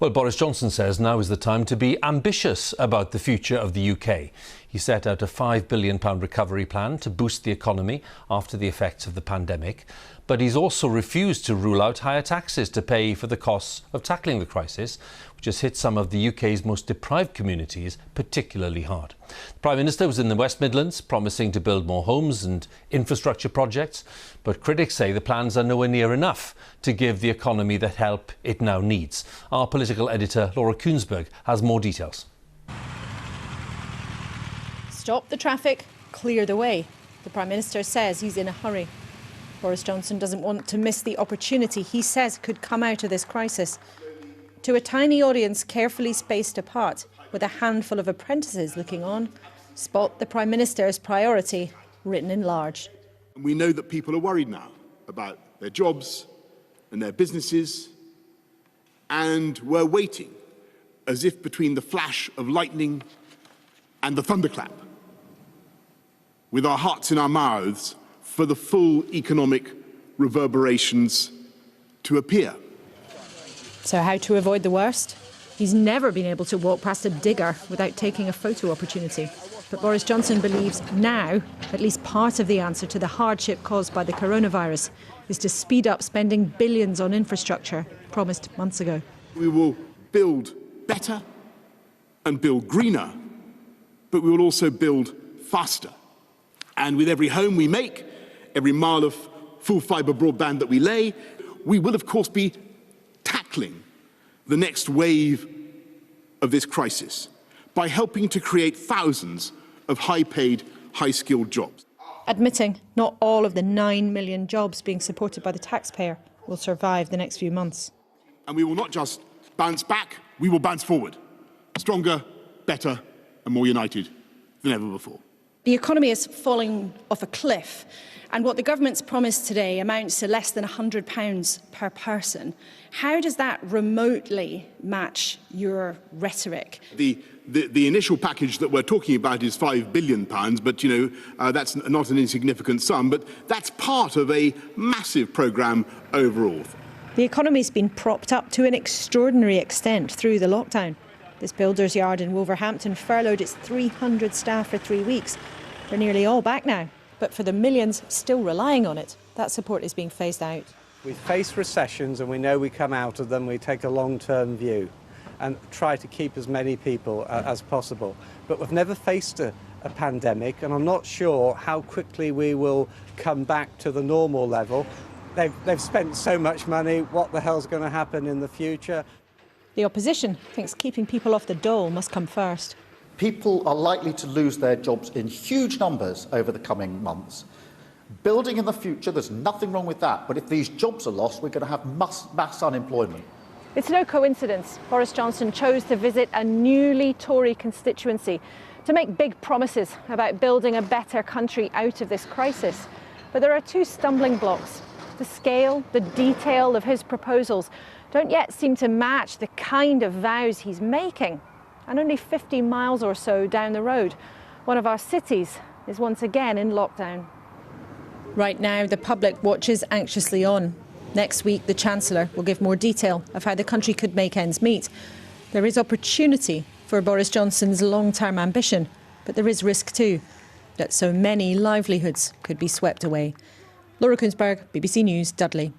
Well, Boris Johnson says now is the time to be ambitious about the future of the UK. He set out a £5 billion recovery plan to boost the economy after the effects of the pandemic. But he's also refused to rule out higher taxes to pay for the costs of tackling the crisis, which has hit some of the UK's most deprived communities particularly hard. The Prime Minister was in the West Midlands promising to build more homes and infrastructure projects, but critics say the plans are nowhere near enough to give the economy the help it now needs. Our Political Editor Laura Kuenssberg has more details. Stop the traffic, clear the way. The Prime Minister says he's in a hurry. Boris Johnson doesn't want to miss the opportunity he says could come out of this crisis. To a tiny audience carefully spaced apart, with a handful of apprentices looking on, spot the Prime Minister's priority written in large. We know that people are worried now about their jobs and their businesses, and we're waiting, as if between the flash of lightning and the thunderclap, with our hearts in our mouths, for the full economic reverberations to appear. So how to avoid the worst? He's never been able to walk past a digger without taking a photo opportunity. But Boris Johnson believes now at least part of the answer to the hardship caused by the coronavirus is to speed up spending billions on infrastructure promised months ago. We will build better and build greener, but we will also build faster. And with every home we make, every mile of full fibre broadband that we lay, we will of course be tackling the next wave of this crisis by helping to create thousands of high-paid, high-skilled jobs. Admitting not all of the 9 million jobs being supported by the taxpayer will survive the next few months. And we will not just bounce back, we will bounce forward, stronger, better and more united than ever before. The economy is falling off a cliff, and what the government's promised today amounts to less than £100 per person. How does that remotely match your rhetoric? The initial package that we're talking about is £5 billion, but that's not an insignificant sum, but that's part of a massive programme overall. The economy's been propped up to an extraordinary extent through the lockdown. This builder's yard in Wolverhampton furloughed its 300 staff for 3 weeks. They're nearly all back now, but for the millions still relying on it, that support is being phased out. We face recessions and we know we come out of them, we take a long-term view and try to keep as many people as possible. But we've never faced a pandemic, and I'm not sure how quickly we will come back to the normal level. They've spent so much money, what the hell's going to happen in the future? The opposition thinks keeping people off the dole must come first. People are likely to lose their jobs in huge numbers over the coming months. Building in the future, there's nothing wrong with that, but if these jobs are lost, we're going to have mass unemployment. It's no coincidence Boris Johnson chose to visit a newly Tory constituency to make big promises about building a better country out of this crisis. But there are two stumbling blocks. The scale, the detail of his proposals don't yet seem to match the kind of vows he's making. And only 50 miles or so down the road, one of our cities is once again in lockdown. Right now, the public watches anxiously on. Next week, the Chancellor will give more detail of how the country could make ends meet. There is opportunity for Boris Johnson's long-term ambition, but there is risk too, that so many livelihoods could be swept away. Laura Kuenssberg, BBC News, Dudley.